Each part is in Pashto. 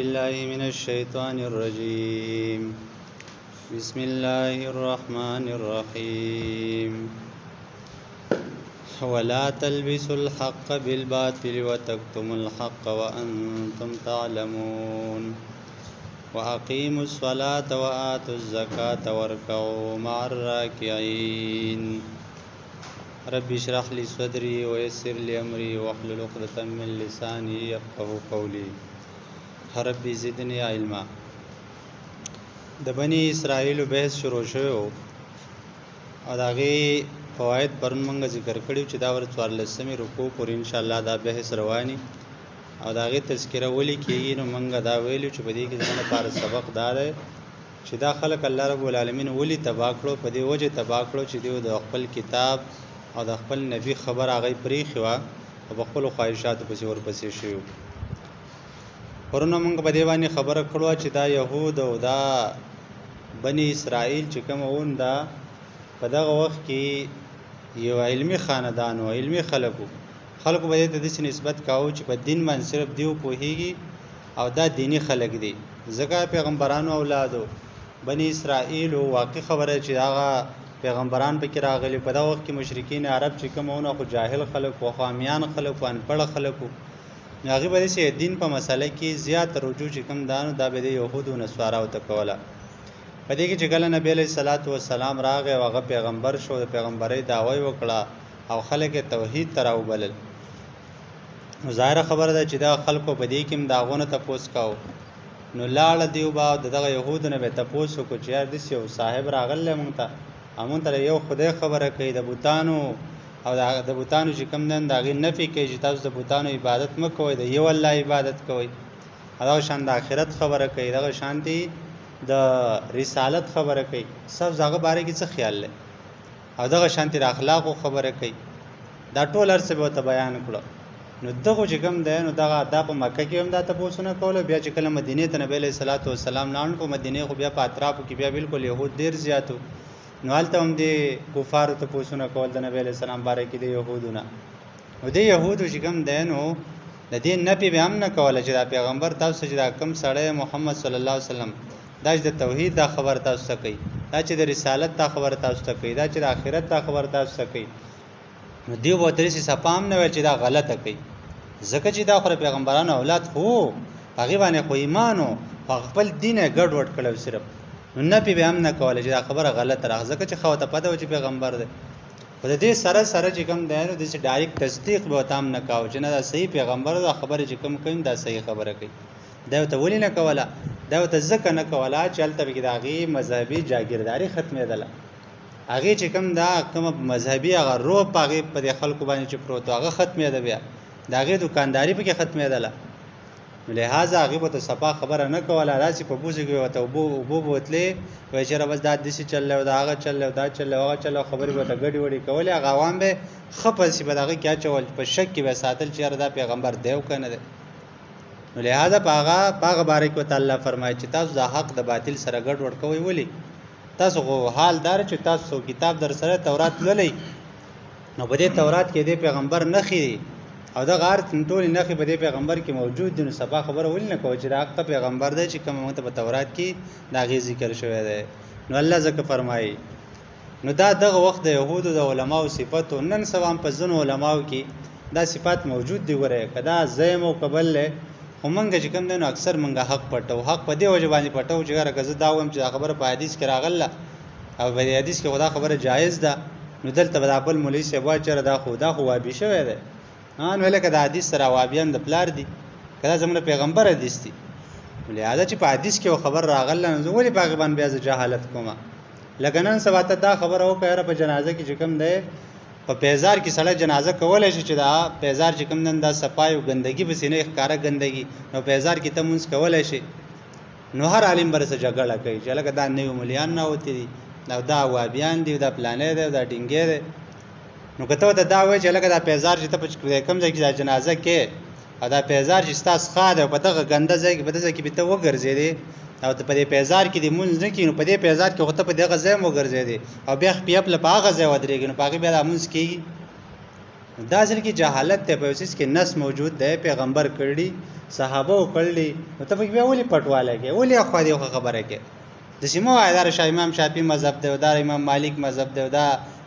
بالله من الشيطان الرجيم بسم الله الرحمن الرحيم ولا تلبسوا الحق بالباطل وتكتموا الحق وأنتم تعلمون وأقيموا الصلاة وآتوا الزكاة واركعوا مع الراكعين رب اشرح لي صدري ويسر لي أمري واحلل عقدة من لساني يفقهوا قولي ربي زدني علما. د بني اسرائیل بحث شروع شوی او د هغې فواید پرون موږ ذکر کړي چې دا ور 14مې رکوع پورې انشاءالله دا بحث رواني او د هغې تذکره ولې کېږي. نو موږ دا ویلو چې په دې کې زموږ لپاره سبق دا دی چې دا خلک الله رب العالمین ولې تباه کړو. په دې وجه تباه کړو چې دوی د خپل کتاب او د خپل نبي خبر هغې پرېښې وه او په خپلو خواهشاتو پسې ورپسې شوي وو. پرونه موږ په دې باندې خبره کړو چې دا یهود او دا بني اسرائیل چې کوم وون دا په دغه وخت کې یو علمي خاندان او علمي خلکو به دې ته داسې نسبت کاوه چې په دین باندې صرف دیو پوهیږي او دا دینی خلک دي. ځکه پیغمبرانو اولادو بني اسرائیل واقع خبره چې هغه پیغمبران پکې راغلي په دغه وخت کې مشرکین عرب چې کوم وون خو جاهل خلک او خامیان خلک او انپړ خلکو هغه به دې دین په مسله کې زیات رجوع چې کوم دانو دا به د يهودو نصاراو ته کوله. په دې کې چې کله نبی علیه الصلاۃ والسلام راغی او هغه پیغمبر شو د پیغمبرۍ دعوی وکړه او خلک توحید ته راوبلل. نو ظاهره خبره ده چې دا خلکو په دې کې هم داغونه تپوس کاو. نو لاړه دیو با دغه يهودو نه به تپوس وکړو چې یار داسې یو صاحب راغلی مونږ ته یو خدای خبره کوي د بوتانو او د بوتانو چې کوم دن د هغې نفي کوي چې تاسو د بوتانو عبادت مه کوئ د یو الله عبادت کوئ. دغه شان د آخرت خبره کوي دغه شانتي د رسالت خبره کوي. سب هغه باره کې څه خیال لري او دغه شانتي د اخلاقو خبره کوي. دا ټول هر څه به ورته بیان کړو. نو دغه چې کوم دی نو دغه دا په مکه کې هم دا تپوسونه کول. بیا چې کله مدینې ته نبی علیه صلات وسلام لاړ په مدینې خو بیا په اطرافو کې بیا بالکل یهود ډېر زیاتو. نو هلته هم د کفارو تپوسونه کول د نبی علیه السلام باره کې د یهودو نه. نو د یهودو چې کوم دی نو د دې نفي به هم نه کوله چې دا پیغمبر تاسو چې دا کوم سړی محمد صلی الله علیه وسلم دا چې د توحید دا خبر تاسو ته کوي دا چې د رسالت دا خبر تاسو ته کوي دا چې د آخرت دا خبر تاسو ته کوي. نو دیو به ترې سپام نه ویل چې دا غلطه کوي ځکه چې دا خو پیغمبرانو اولاد خو هغې باندې خو ایمان و خپل دین یې ګډ وډ کړی صرف. نو نفي به هم نه کوله چې دا خبره غلطه راغله ځکه چې خو ته پته و چې پیغمبر دی. خو د دې سره چې کوم دی نو داسې ډایرکټ تصدیق به ورته هم نه کوه چې نه دا صحیح پیغمبر دا خبره چې کوم کوي دا صحیح خبره کوي. دا ورته ولې نه کوله دا ورته ځکه نه کوله چې هلته به کې د هغې مذهبي جاګیرداري ختمېدله. هغې چې کوم دا کومه مذهبي هغه روب په هغې په دې خلکو باندې چې پروت و هغه ختمېده. بیا د هغې دوکانداري پکې ختمېدله. نو لهذا هغې به ورته صفا خبره نه کوله. داسې په بوزو کې ورته اوبه به وتلې وایي چېره بس دا داسې چل دی او دا هغه چل دی او دا چل دی او هغه چل دی خبرې به ورته ګډې وډې کولې. هغه عوام به ښه پسې به د هغې کې اچول په شک کې به ساتل چې یاره دا پیغمبر دی او که نه دی. نو لهذا په هغه باره کې ورته الله فرمایي چې تاسو دا حق د باطل سره ګډ وډ کوئ. ولې تاسو خو حال دار چې تاسو کتاب در سره تورات لولئ نو په دې تورات کې د پیغمبر نښې دي او دغه هر ټولې نښې په دې پیغمبر کې موجود دي. نو سبا خبره ولې نه کوئ چې دا حق پیغمبر دی چې کوم موږ ته په تورات کې د هغې ذکر شوی دی. نو الله ځکه فرمایي نو دا دغه وخت د یهودو د علماو صفت و نن سبا هم په ځینو علماو کې دا صفات موجود دي. ګورئ که دا زیم او قبل دی خو موږ چې کوم دی نو اکثر موږ حق پټو. حق په دې وجه باندې پټو چې ګره که زه دا وایم چې دا خبره په حدیث کې راغله او په دې حدیث کې خو دا خبره جایز ده نو دلته به دا بل مولوي صاحب وایي چېره دا خو وابي شوی دی. نو لکه د حدیث سره وابیان د پلار دي که دا زموږ پیغمبر حدیث دي. لهذا چې په حدیث کې یو خبر راغله نو زه ولې په هغې باندې بیا زه جهالت کومه. لکه نن سبا ته دا خبره وکړه یاره په جنازه کې چې کوم دی په پیزار کې سړی جنازه کولی شي چې دا پیزار چې کوم نن دا صفای او ګندګي پسې نه ښکاره ګندګي نو پیزار کې ته مونځ کولی شي. نو هر عالم به رسه جګړه کوي چې لکه دا نوي ملیان راوتي دي او دا وابیان دي دا پلانې دی دا ډینګې دی. نو که ته ورته دا وایې چې لکه دا پیزار چې ته په کوم ځای کې دا جنازه کې او دا پیزار چې ستا څښا دی او په دغه ګنده ځای کې په دې ځای کې به ته وګرځېدې او ته په دې پیزار کې دې مونځ نه کړي نو په دې پیزار کې خو ته په دغه ځای هم وګرځېدې او بیا خپې په هغه ځای ودرېږې نو په هغې بیا دا مونځ کېږي. دا ځل کې جهالت ته په وسیس کې نس موجود دی پیغمبر کړي صحابه کړي نو ته بیا ولي پټواله کې ولي اخو دی خبره کې د سیمو ایدار شاه امام شافعي مذهب دی دا امام مالک مذهب دی دا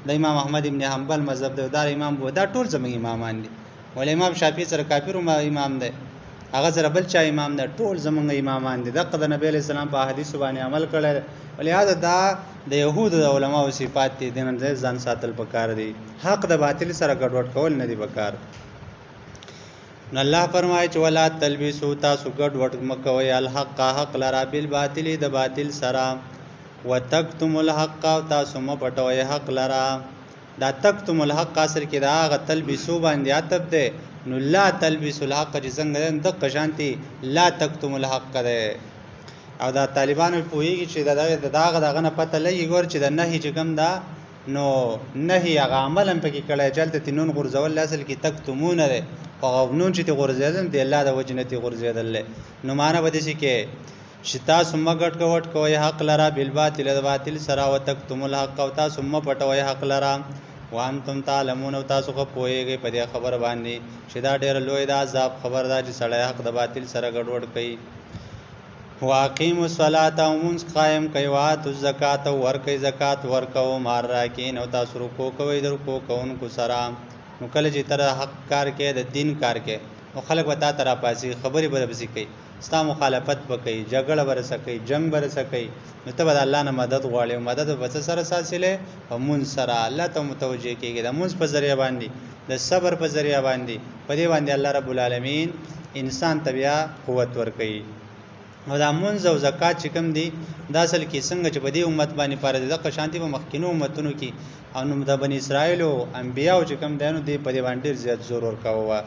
د امام احمد ابن حنبل مذهب دی دا امام بو دا ټول زموږ امامان دي ول امام شافعي سره کافر امام دی هغه سره بل چا امام دی ټول زموږ امامان دي دغه د نبی علیہ السلام په حدیث باندې عمل کړل ولهدا دا د يهودو د علماو صفات دي دین ځان ساتل پکار دي حق د باطل سره ګډوډ کول نه دي پکار نو الله فرمایي چې ولا تلبسوا تاسو ګډوډ مکوئ الحق حق لرا بالباطل د باطل سره وتکتم الحق تاسو م پټوي حق لرا دا تکتم الحق اصل کې دا غ تلبسوا باندې عتب ده نو لا تلبسوا الحق چې څنګه د قشانتي لا تکتم الحق ده او دا طالبانو پوهیږي چې دغه نه پته لګي ګور چې د نهي چې کوم دا نو نهي هغه عمل هم پکې کړی چلته تنون غرزول اصل کې تکتمون ده او نون چې غرزیدل دی الله د وجنتی غرزیدل نو معنا بده شي کې شتا سم غټ کوټ کوی حق لرا بالباطل د باطل سرا وتکتم الحق او تاسو م پټوي حق لرا وانتم تعلمون او تاسو خو پوهیږئ په دې خبر باندې چې دا ډېر لوی دا عذاب خبر دا چې سړی حق د باطل سره ګډوډ کوي واقیموا الصلاة ومنځ قائم کوي واتوا الزکات ورکوي زکات ورکو مار راکین او تاسو رکوع کوئ د رکوع کوونکو سره نو کله چې تر حق کار کې د دین کار کې او خلک وتا تر پاسي خبري بر بسې کوي ستا مخالفت وکړي جګړه ورسه کوي جنگ ورسه کوي نو ته به الله نه مدد غواړي مدد وڅ سره ساسله او مون سره الله ته متوجه کیږي د مون په ذریعہ باندې د صبر په ذریعہ باندې په دې باندې الله رب العالمین انسان ته بیا قوت ورکړي او دا منځ او زکات چې کوم دي دا اصل کې څنګه چې په دې امت باندې پاره د قشانتی په مخکینو امتونو کې او نو د بنی اسرائیل او انبیاء چې کوم دینو دی په دې باندې زیات زور ورکاوه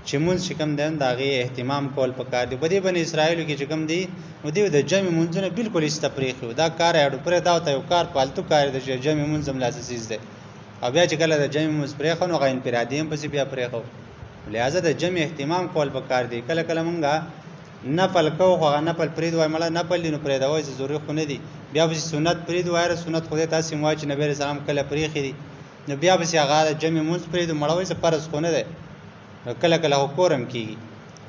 چې مونږ چې کوم دین داغه اهتمام کول پکار دی په دې بنی اسرائیل کې چې کوم دی نو دی د جمع منځونه بالکل استفریخ دا کار اډو پر دا ته یو کار پالتو کار دی چې جمع منځم لاسیز دی او بیا چې کله د جمع منځ پرېخو نو غین پرادیم پسې بیا پرېخو لہذا د جمع اهتمام کول پکار دی کله کله مونږه نفل کو خو نفل پرید وای مړه نفل نو پرید وای ضروري خو نه دی بیا به سنت پرید وای سنت خو تاسو موای چې نبی رسول الله کله پریخي دي نو بیا به هغه جمع منځ پرید مړه وای څه فرض خو نه دی کله کله حکورم کیږي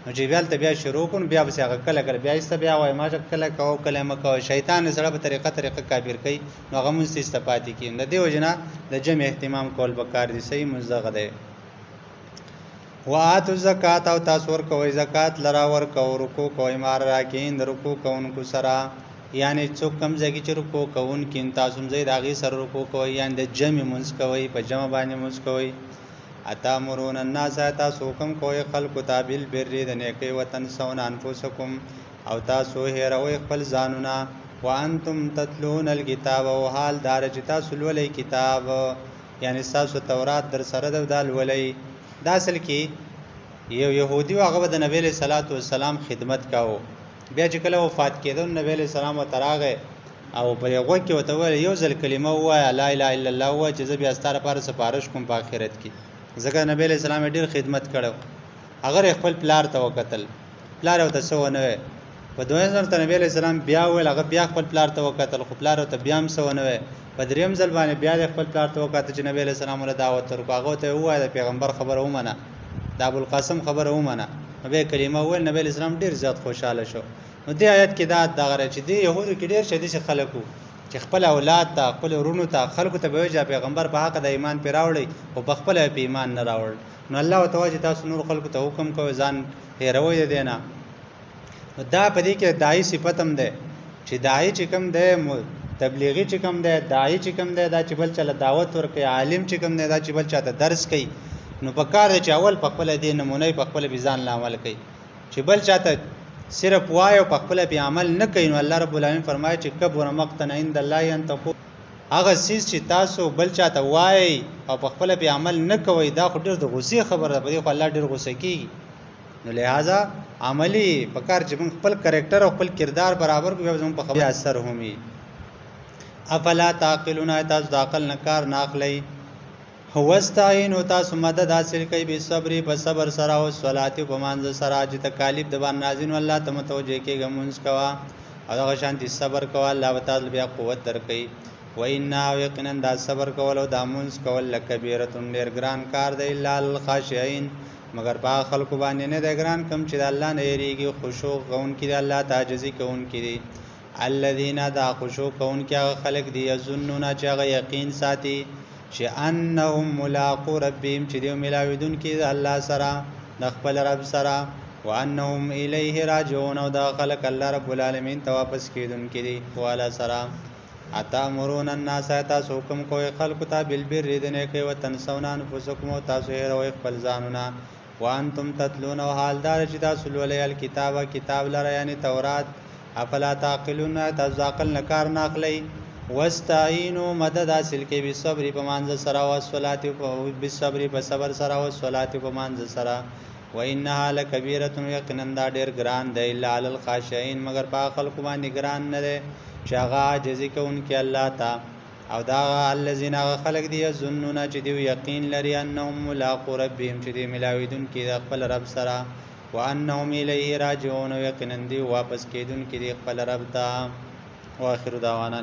نو چې بیا ته بیا شروع کون بیا به هغه کله کله بیا است بیا وای ما کله کو کلمه کو شیطان سره په طریقه کافر کوي نو هغه منځ استفادې کوي د دې وجنه د جمع اهتمام کول وکړ دي صحیح مزدغه ده واتو زکات او تاسو ورکوي زکات لرا ورکو رکو کوي مار راکین رکو کوونکو سرا یعنی څوک کم ځای چې رکو کوون کین تاسو زید اغي سر رکو کوي یعنی د جمع منځ کوي په جمع باندې منځ کوي اتامرون الناس تاسو حکم کوي خلق تابل بر د نیکی وطن سون انفسکم او تاسو هروي خپل ځانونه وانتم تتلون الكتاب او حال دار چې تاسو ولې کتاب یعنی تاسو تورات در سره د ولې دا اصل کې یو يهودي هغه د نبی له صلوات و سلام خدمت کاوه بیا چې کله وفات کېدو نبی له سلام وتراغه او پر یو کې وته ویل یو ځل کلمه وای لا اله الا الله و چې بیا ستاره پر سپارښت کوم په آخرت کې ځکه نبی له سلام ډیر خدمت کړو اگر خپل پلار ته وکتل پلار او تاسو نه په دوه ځل ته نبی له سلام بیا ویل هغه بیا خپل پلار ته وکتل خو پلار ته بیا هم سو نه په دریم ځل باندې بیا د خپل پلار ته وکړه چې نبی له سلام له دعوت ورکړه هغه ته وایي د پیغمبر خبره ومنه د ابو القاسم خبره ومنه نبی کلمه ویل نبی له سلام ډیر زیات خوشاله شو نو دې آیت کې دا دغه چې دی يهودو کې ډیر شدید خلکو چې خپل اولاد ته خپل ورونو ته خلکو ته به پیغمبر په حق د ایمان پیراوړي او په خپل په ایمان نه راوړ نو الله تعالی تاسو نور خلکو ته حکم کوي ځان هیروي دینا دا په دې کې دای صفت هم ده چې دای چې کوم ده تبلیغی چې کوم ده دای چې کوم ده دا چې بل چله دعوت ورکړي عالم چې کوم ده دا چې بل چاته درس کوي نو په کار چې اول په خپل دین نمونه په خپل بيزان لا عمل کوي چې بل چاته صرف وایو په خپل په عمل نه کوي نو الله رب العالمین فرمایي چې کبر مقتن عند الله ان تقو هغه سیس چې تاسو بل چاته وای او په خپل په عمل نه کوي دا خو ډیر د غصې خبره ده په دې خو الله ډیر غصه کوي نو لہذا عملی په کار چې خپل کریکټر او خپل کردار برابر کوي زموږ په خبره اثر همي افلا تعقلون تاسو د عقل نکار ناخلی هو استعين تاسو مدد حاصل کوي به صبر په صبر سره او صلات په مانځ سره چې تکالیف د باندې نازل الله ته متوجه کېږي مونږ کوا او هغه شانتي صبر کوا الله تعالی بیا قوت درکړي وإنا یقینا دا صبر کول او دا منځ کول لکبیره ډیر ګران کار دی الا الخاشعين مگر په خلکو باندې نه دی ګران کم چې د الله نه یریږي خشوع کوونکي د الله تعجزي کوونکي دي الذين دا خشوع کوونکي هغه خلک دي یظنون چې هغه یقین ساتي چې انهم ملاقات ربهم چې دی ملاویدونکي د الله سره د خپل رب سره وانهم الیه راجعون او دا خلک الله رب العالمین ته واپس کیدونکي دي والا سره اتامرون الناس تاسو حکم کوي خلق ته بالبر دنه کوي وتنسون انفسکم او تاسو هروي خپل ځانونه وانتم تتلون او حال دار چې تاسو ولې الکتابه کتاب لره یعنی تورات افلا تعقلون تاسو عقل نه کار نه اخلي واستعینوا مدد حاصل کوي به صبر په مانځ سره او صلات او به صبر په صبر سره او صلات په مانځ سره وانها لکبیره یقینا دا ډیر ګران دی الا علی الخاشعين مگر په خلق باندې ګران نه دی شغا جزی کوونکی الله تا او دا الذين خلق دی یظنون چې دی یقین لري انهم ملاقات ربهم چې دی ملاویدون کې د خپل رب سره وانهم الیه راجعون یقینا دی واپس کیدون کې دی خپل رب ته واخر دعوانا